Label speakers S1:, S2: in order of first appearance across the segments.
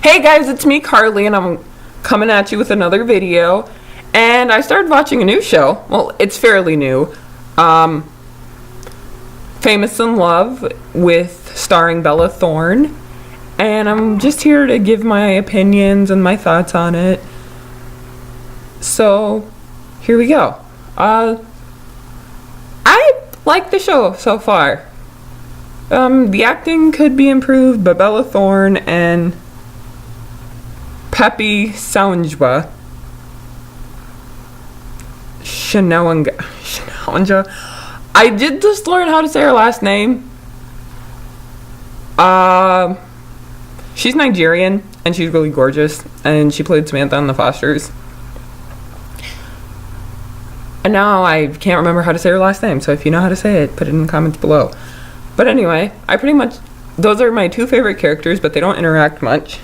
S1: Hey guys, it's me, Carly, and I'm coming at you with another video. And I started watching a new show. Well, it's fairly new. Famous in Love, with starring Bella Thorne. And I'm just here to give my opinions and my thoughts on it. So, here we go. I like the show so far. The acting could be improved, but Bella Thorne and Pepi Saunjwa Shanawanja. I did just learn how to say her last name. She's Nigerian, and she's really gorgeous, and she played Samantha on The Fosters. And now I can't remember how to say her last name, so if you know how to say it, put it in the comments below. But anyway, those are my two favorite characters, but they don't interact much.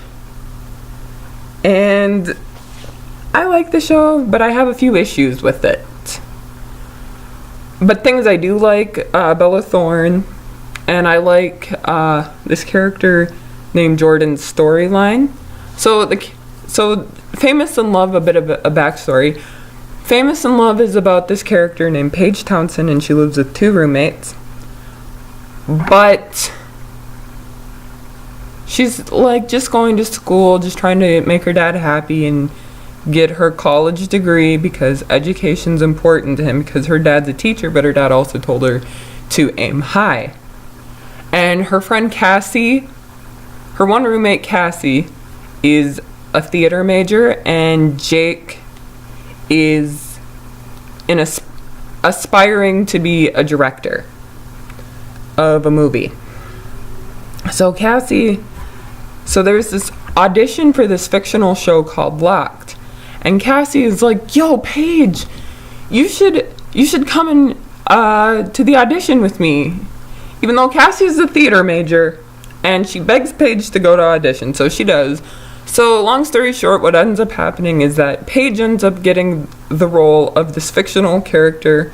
S1: And I like the show, but I have a few issues with it. But things I do like, Bella Thorne, and I like this character named Jordan's storyline. So Famous in Love, a bit of a backstory. Famous in Love is about this character named Paige Townsend, and she lives with two roommates. But she's like just going to school, just trying to make her dad happy and get her college degree because education's important to him, because her dad's a teacher, but her dad also told her to aim high. And her friend Cassie, her one roommate Cassie, is a theater major, and Jake is aspiring to be a director of a movie. So there's this audition for this fictional show called Locked, and Cassie is like, "Yo, Paige, you should come in to the audition with me," even though Cassie is a theater major, and she begs Paige to go to audition, so she does. So long story short, what ends up happening is that Paige ends up getting the role of this fictional character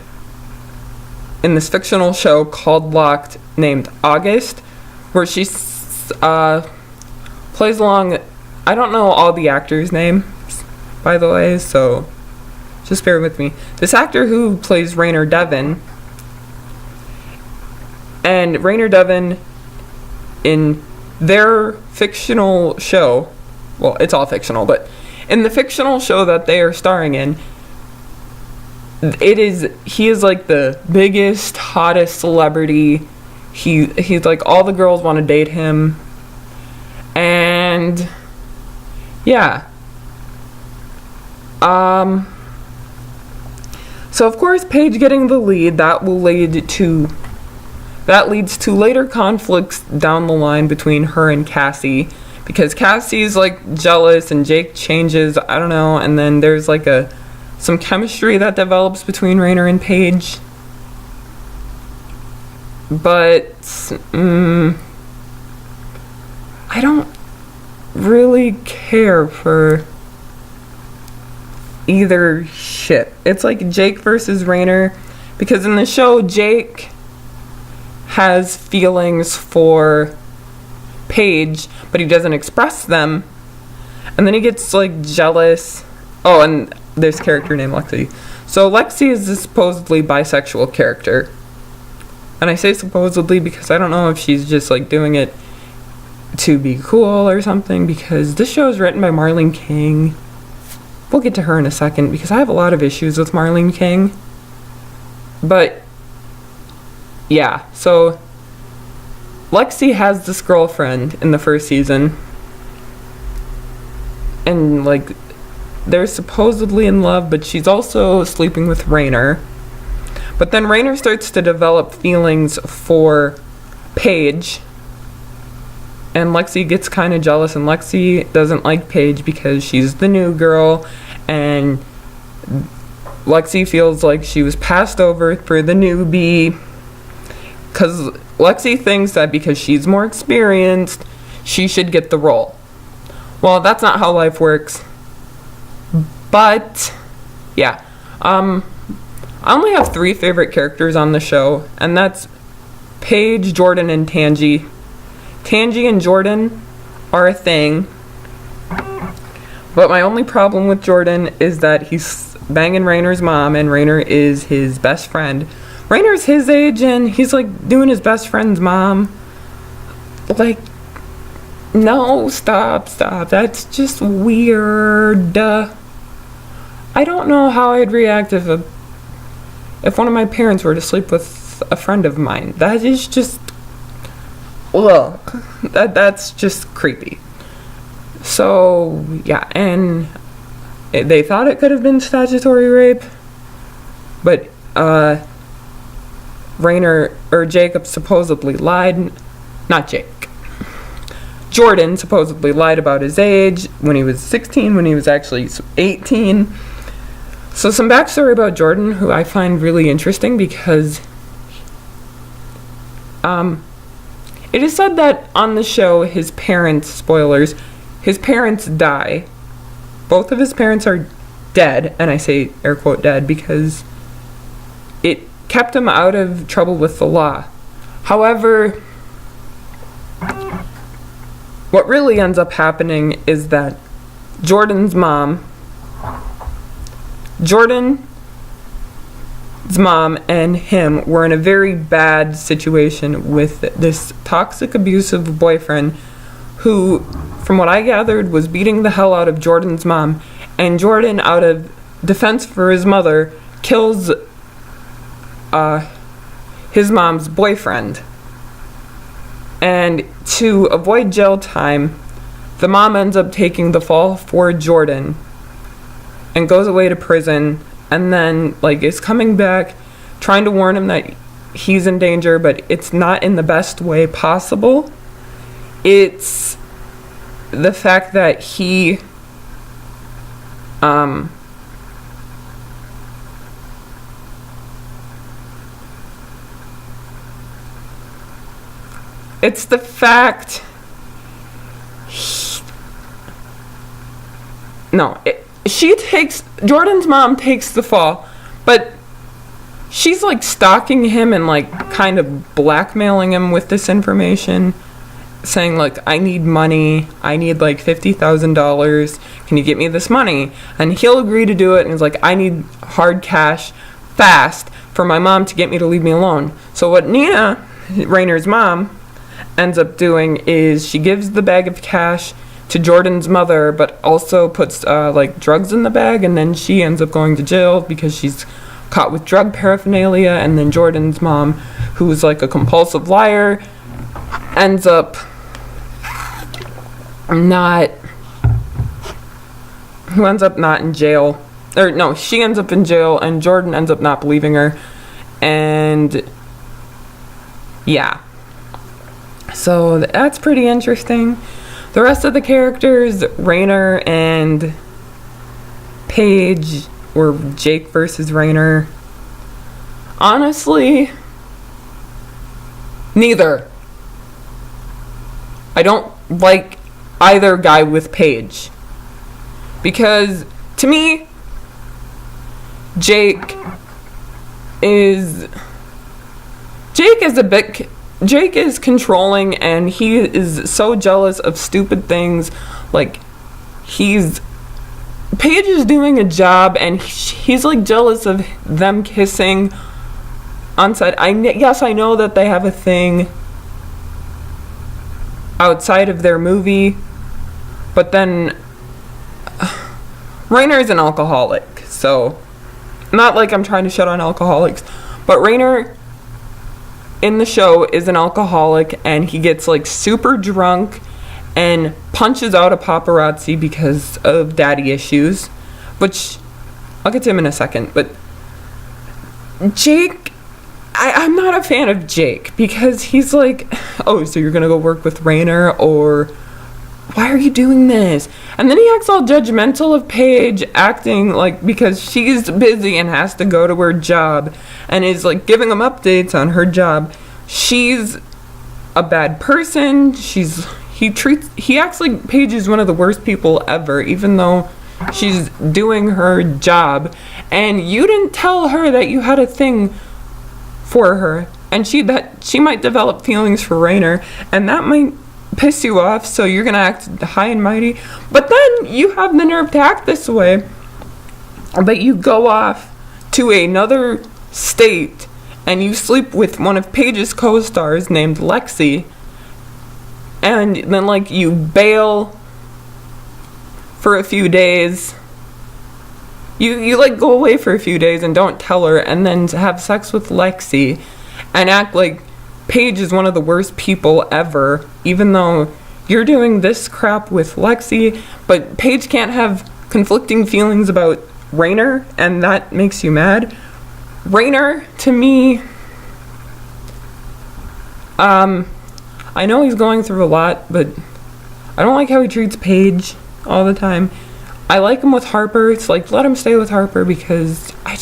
S1: in this fictional show called Locked, named August, where she plays along. I don't know all the actors' names, by the way, so just bear with me. This actor who plays Rainer Devon, and Rainer Devon in their fictional show, well, it's all fictional, but in the fictional show that they are starring in, he is like the biggest, hottest celebrity. He's like, all the girls want to date him. And yeah. So of course, Paige getting the lead, that leads to later conflicts down the line between her and Cassie, because Cassie's like jealous and Jake changes, I don't know, and then there's like some chemistry that develops between Rainer and Paige. But I don't really care for either ship. It's like Jake versus Rainer, because in the show Jake has feelings for Paige, but he doesn't express them, and then he gets like jealous. Oh, and there's a character named Lexi. So Lexi is a supposedly bisexual character, and I say supposedly because I don't know if she's just like doing it to be cool or something, because this show is written by Marlene King. We'll get to her in a second, because I have a lot of issues with Marlene King. But yeah, so Lexi has this girlfriend in the first season, and like they're supposedly in love, but she's also sleeping with Rainer. But then Rainer starts to develop feelings for Paige, and Lexi gets kind of jealous, and Lexi doesn't like Paige because she's the new girl, and Lexi feels like she was passed over for the newbie, because Lexi thinks that because she's more experienced, she should get the role. Well, that's not how life works. But yeah, I only have 3 favorite characters on the show, and that's Paige, Jordan, and Tangi. Tangi and Jordan are a thing, But my only problem with Jordan is that he's banging Raynor's mom, and Raynor is his best friend. Raynor's his age, and he's like doing his best friend's mom. Like, no, stop. That's just weird. I don't know how I'd react if one of my parents were to sleep with a friend of mine. That is just, well, that's just creepy. So, yeah, and they thought it could have been statutory rape, but Raynor, or Jacob, supposedly lied. Not Jake. Jordan supposedly lied about his age when he was 16, when he was actually 18. So some backstory about Jordan, who I find really interesting, because it is said that on the show his parents, spoilers, his parents die. Both of his parents are dead, and I say air quote dead because it kept him out of trouble with the law. However, what really ends up happening is that Jordan's mom and him were in a very bad situation with this toxic, abusive boyfriend who, from what I gathered, was beating the hell out of Jordan's mom, and Jordan, out of defense for his mother, kills his mom's boyfriend. And to avoid jail time, the mom ends up taking the fall for Jordan and goes away to prison, and then is coming back trying to warn him that he's in danger, but it's not in the best way possible. It's the fact that he it's the fact Jordan's mom takes the fall, but she's stalking him and kind of blackmailing him with this information, saying I need money, I need $50,000, can you get me this money? And he'll agree to do it, and he's I need hard cash fast for my mom to get me to leave me alone. So what Nina, Raynor's mom, ends up doing is she gives the bag of cash to Jordan's mother, but also puts drugs in the bag, and then she ends up going to jail because she's caught with drug paraphernalia. And then Jordan's mom, who's a compulsive liar, ends up not in jail. Or no, she ends up in jail, and Jordan ends up not believing her. And yeah. So that's pretty interesting. The rest of the characters, Raynor and Paige, or Jake versus Raynor, honestly, neither. I don't like either guy with Paige, because to me, Jake is controlling, and he is so jealous of stupid things. Paige is doing a job, and he's jealous of them kissing on set. Yes, I know that they have a thing outside of their movie, but then Raynor is an alcoholic, so not I'm trying to shut on alcoholics, but Raynor in the show is an alcoholic, and he gets super drunk and punches out a paparazzi because of daddy issues, which I'll get to him in a second. But Jake, I'm not a fan of Jake, because he's oh, so you're gonna go work with Raynor, or why are you doing this? And then he acts all judgmental of Paige, acting because she's busy and has to go to her job, and is giving him updates on her job. She's a bad person. He acts like Paige is one of the worst people ever, even though she's doing her job. And you didn't tell her that you had a thing for her, and she might develop feelings for Raynor, and that might piss you off, so you're gonna act high and mighty. But then you have the nerve to act this way, but you go off to another state and you sleep with one of Paige's co-stars named Lexi, and then like you bail for a few days. You like go away for a few days and don't tell her, and then have sex with Lexi and act like Paige is one of the worst people ever, even though you're doing this crap with Lexi, but Paige can't have conflicting feelings about Rainer, and that makes you mad. Rainer, to me, I know he's going through a lot, but I don't like how he treats Paige all the time. I like him with Harper. It's like, let him stay with Harper, because I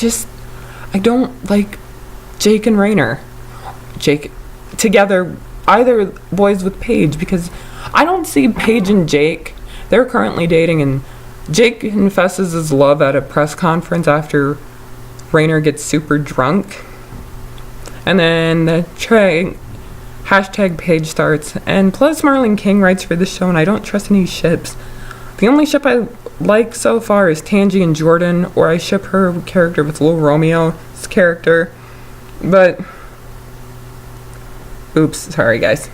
S1: don't like Jake and Rainer. Jake together, either boys with Paige, because I don't see Paige and Jake. They're currently dating, and Jake confesses his love at a press conference after Rainer gets super drunk. And then the hashtag Paige starts. And plus Marlon King writes for this show, and I don't trust any ships. The only ship I like so far is Tangy and Jordan, or I ship her character with Lil Romeo's character. But oops, sorry guys.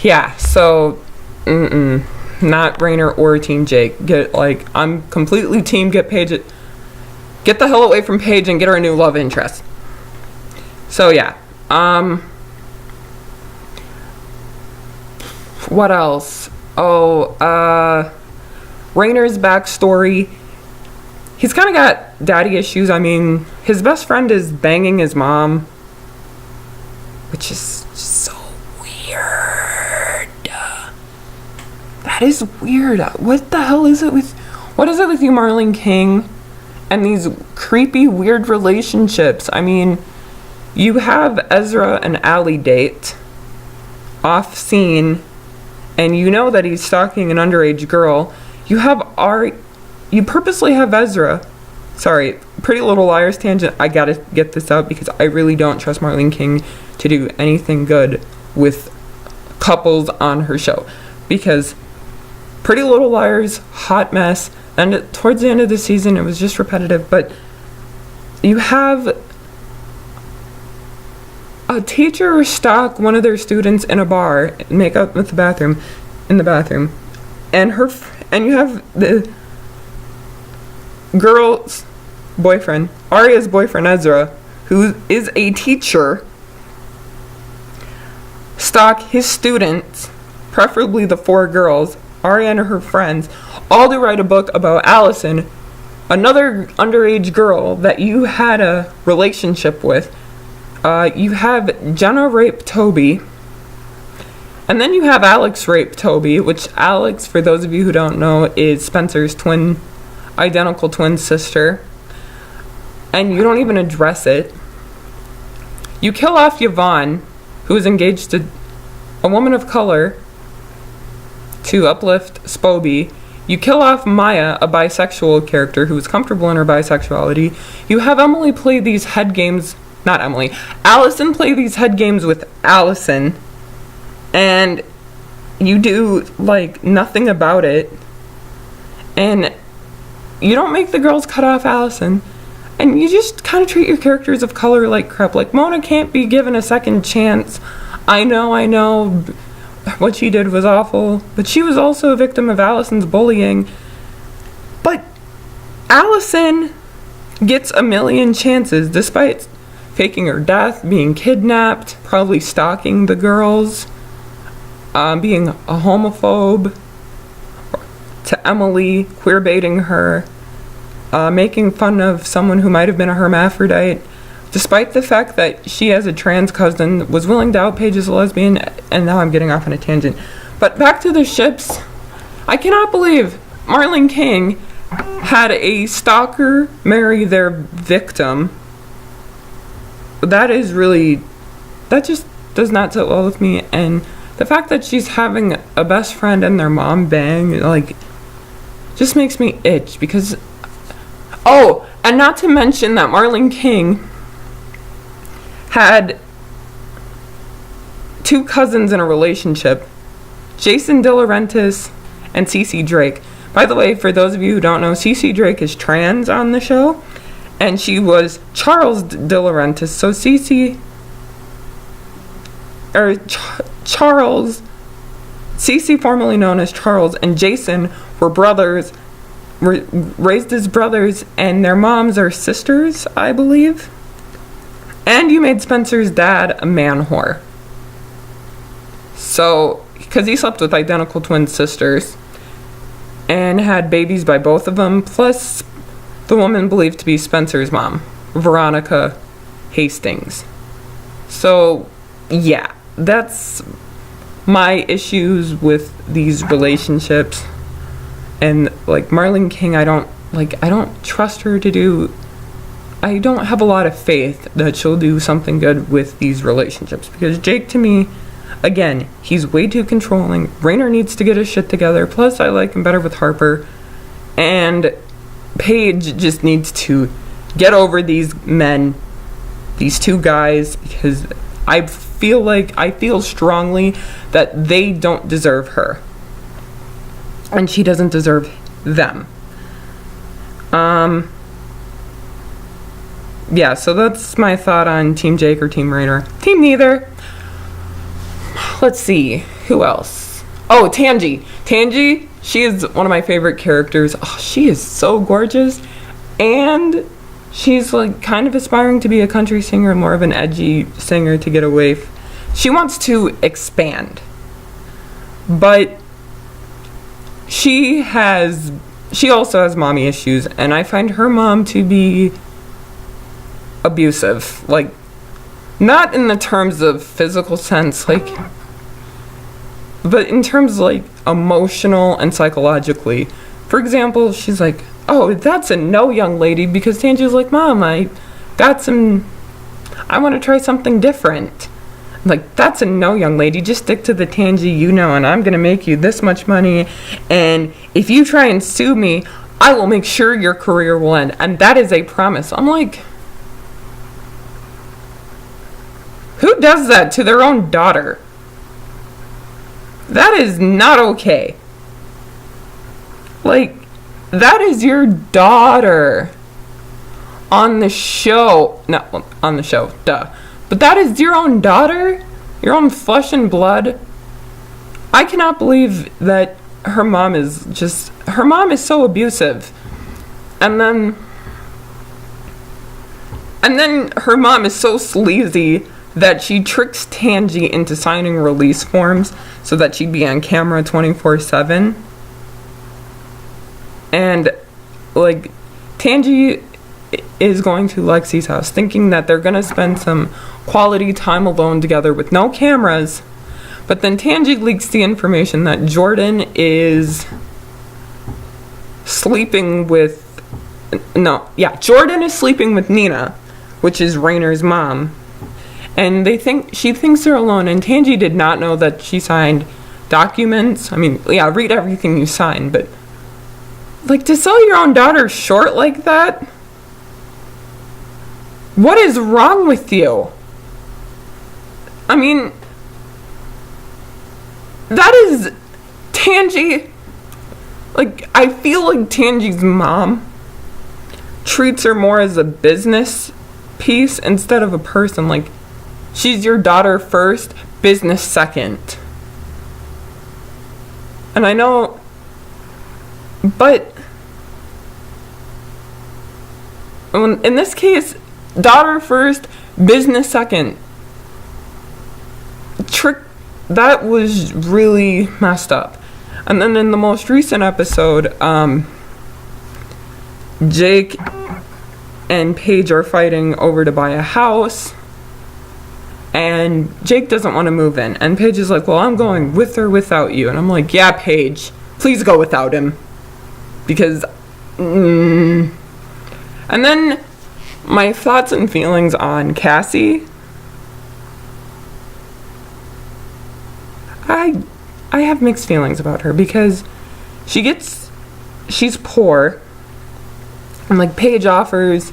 S1: Yeah, so not Rainer or Team Jake. I'm completely team get Paige. Get the hell away from Paige and get her a new love interest. So yeah. What else? Rainer's backstory. He's kind of got daddy issues. I mean, his best friend is banging his mom, which is just so weird. That is weird. What the hell is it with you, Marlon King, and these creepy, weird relationships? I mean, you have Ezra and Allie date off scene, and you know that he's stalking an underage girl. You purposely have Ezra. Sorry, Pretty Little Liars tangent. I gotta get this out because I really don't trust Marlon King to do anything good with couples on her show. Because Pretty Little Liars, hot mess, and towards the end of the season it was just repetitive. But you have a teacher stalk one of their students in a bar, make out with in the bathroom, and you have the girl's boyfriend, Arya's boyfriend Ezra, who is a teacher, stalk his students, preferably the 4 girls, Arya and her friends, all to write a book about Allison, another underage girl that you had a relationship with. You have Jenna rape Toby, and then you have Alex rape Toby, which Alex, for those of you who don't know, is Spencer's identical twin sister, and you don't even address it. You kill off Yvonne, who is engaged to a woman of color to uplift Spoby. You kill off Maya, a bisexual character who is comfortable in her bisexuality. You have Emily play these head games, not Emily, Allison play these head games with Allison, and you do like nothing about it, and you don't make the girls cut off Allison, and you just kind of treat your characters of color like crap. Like, Mona can't be given a second chance. I know what she did was awful, but she was also a victim of Allison's bullying. But Allison gets a million chances, despite faking her death, being kidnapped, probably stalking the girls, being a homophobe to Emily, queerbaiting her, making fun of someone who might have been a hermaphrodite, despite the fact that she, as a trans cousin, was willing to out Paige as a lesbian. And now I'm getting off on a tangent. But back to the ships. I cannot believe Marlon King had a stalker marry their victim. That just does not sit well with me. And the fact that she's having a best friend and their mom bang, like, just makes me itch. Because, and not to mention that Marlon King had two cousins in a relationship, Jason DeLaurentis and Cece Drake. By the way, for those of you who don't know, Cece Drake is trans on the show, and she was Charles DeLaurentis. So Cece, formerly known as Charles, and Jason were brothers, were raised as brothers, and their moms are sisters, I believe. And you made Spencer's dad a man whore. So, because he slept with identical twin sisters and had babies by both of them, plus the woman believed to be Spencer's mom, Veronica Hastings. So, yeah, that's my issues with these relationships. And like Marlene King, I don't trust her to do, I don't have a lot of faith that she'll do something good with these relationships, because Jake, to me, again, he's way too controlling. Rainer needs to get his shit together. Plus, I like him better with Harper. And Paige just needs to get over these men, these two guys, because I feel strongly that they don't deserve her. And she doesn't deserve them. Yeah, so that's my thought on Team Jake or Team Rainer. Team neither. Let's see, who else? Oh, Tangi. Tangi, she is one of my favorite characters. Oh, she is so gorgeous. And she's like kind of aspiring to be a country singer, more of an edgy singer to get away. She wants to expand. But she also has mommy issues, and I find her mom to be abusive. Like, not in the terms of physical sense, like, but in terms of, like, emotional and psychologically. For example, she's like, oh, that's a no, young lady, because Tangi's like, Mom, I want to try something different. I'm like, that's a no, young lady, just stick to the Tangi you know, and I'm going to make you this much money, and if you try and sue me, I will make sure your career will end, and that is a promise. I'm like, who does that to their own daughter? That is not okay. Like, that is your daughter on the show. Not on the show, duh. But that is your own daughter? Your own flesh and blood? I cannot believe that her mom is so abusive. And then her mom is so sleazy that she tricks Tangi into signing release forms so that she'd be on camera 24/7. And, like, Tangi is going to Lexi's house thinking that they're going to spend some quality time alone together with no cameras. But then Tangi leaks the information that Jordan is sleeping with Nina, which is Rainer's mom. And she thinks they're alone, and Tangi did not know that she signed documents. I mean, yeah, read everything you sign, but like, to sell your own daughter short like that? What is wrong with you? I mean, that is Tangi. Like, I feel like Tangi's mom treats her more as a business piece instead of a person. Like, she's your daughter first, business second. And I know, but in this case, daughter first, business second. That was really messed up. And then in the most recent episode, Jake and Paige are fighting over to buy a house, and Jake doesn't want to move in, and Paige is like, well, I'm going with or without you. And I'm like, yeah, Paige, please go without him, because and then my thoughts and feelings on Cassie. I have mixed feelings about her, because she's poor, and like Paige offers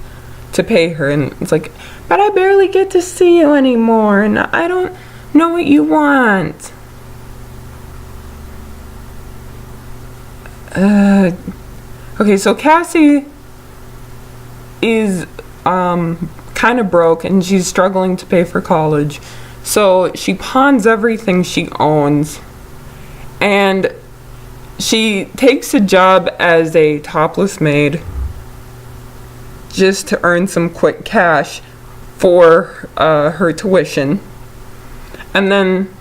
S1: to pay her, and it's like, but I barely get to see you anymore, and I don't, know what you want. Okay, so Cassie is kind of broke and she's struggling to pay for college. So she pawns everything she owns and she takes a job as a topless maid just to earn some quick cash for her tuition. And then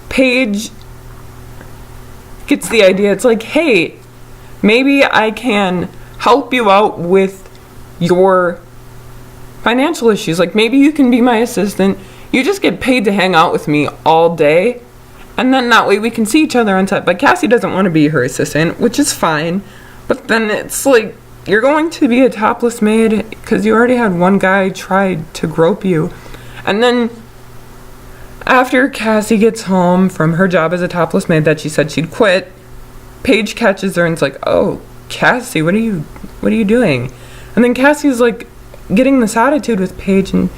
S1: Paige gets the idea. It's like, hey, maybe I can help you out with your financial issues. Like, maybe you can be my assistant. You just get paid to hang out with me all day. And then that way we can see each other on set. But Cassie doesn't want to be her assistant, which is fine. But then it's like, you're going to be a topless maid because you already had one guy try to grope you. And then after Cassie gets home from her job as a topless maid that she said she'd quit, Paige catches her and it's like, oh, Cassie, what are you doing? And then Cassie's like getting this attitude with Paige and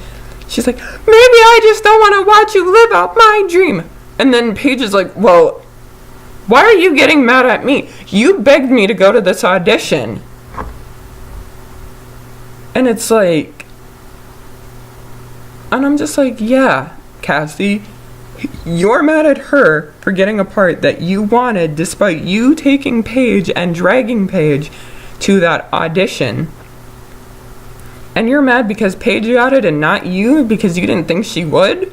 S1: she's like, maybe I just don't want to watch you live out my dream. And then Paige is like, well, why are you getting mad at me? You begged me to go to this audition. And it's like, and I'm just like, yeah, Cassie, you're mad at her for getting a part that you wanted despite you taking Paige and dragging Paige to that audition. And you're mad because Paige got it and not you because you didn't think she would?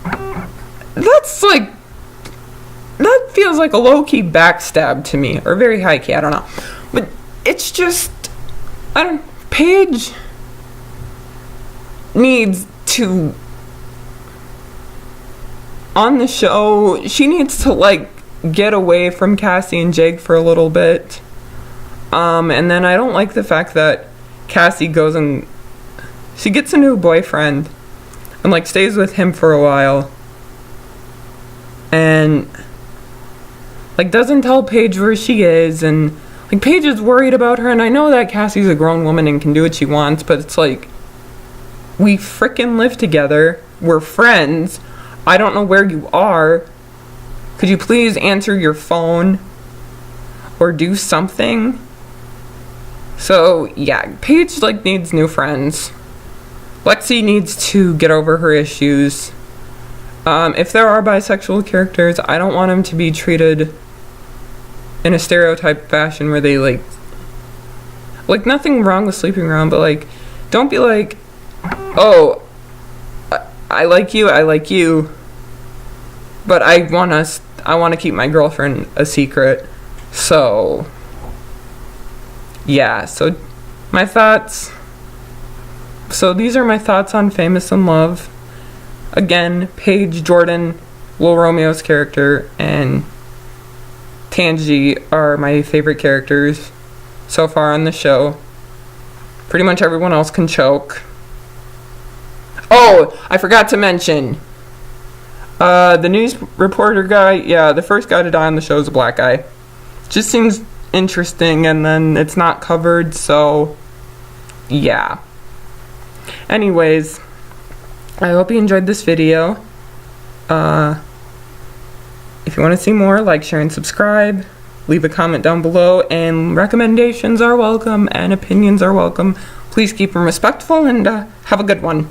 S1: That's like, that feels like a low-key backstab to me, or very high-key, I don't know. But it's just, Paige needs to, on the show, she needs to like get away from Cassie and Jake for a little bit. And then I don't like the fact that Cassie goes and she gets a new boyfriend and like stays with him for a while and like doesn't tell Paige where she is, and like Paige is worried about her. And I know that Cassie's a grown woman and can do what she wants, but it's like, we frickin' live together, we're friends, I don't know where you are, could you please answer your phone or do something? So yeah, Paige like needs new friends. Lexi needs to get over her issues. If there are bisexual characters, I don't want them to be treated in a stereotype fashion where they like nothing wrong with sleeping around, but like, don't be like, oh, I like you, but I want to keep my girlfriend a secret. So yeah, so my thoughts. So these are my thoughts on Famous in Love. Again, Paige, Jordan, Will Romeo's character, and Tangi are my favorite characters so far on the show. Pretty much everyone else can choke. Oh, I forgot to mention, the news reporter guy, yeah, the first guy to die on the show is a black guy. Just seems interesting, and then it's not covered, so yeah. Anyways, I hope you enjoyed this video. If you want to see more, like, share, and subscribe. Leave a comment down below, and recommendations are welcome, and opinions are welcome. Please keep them respectful, and have a good one.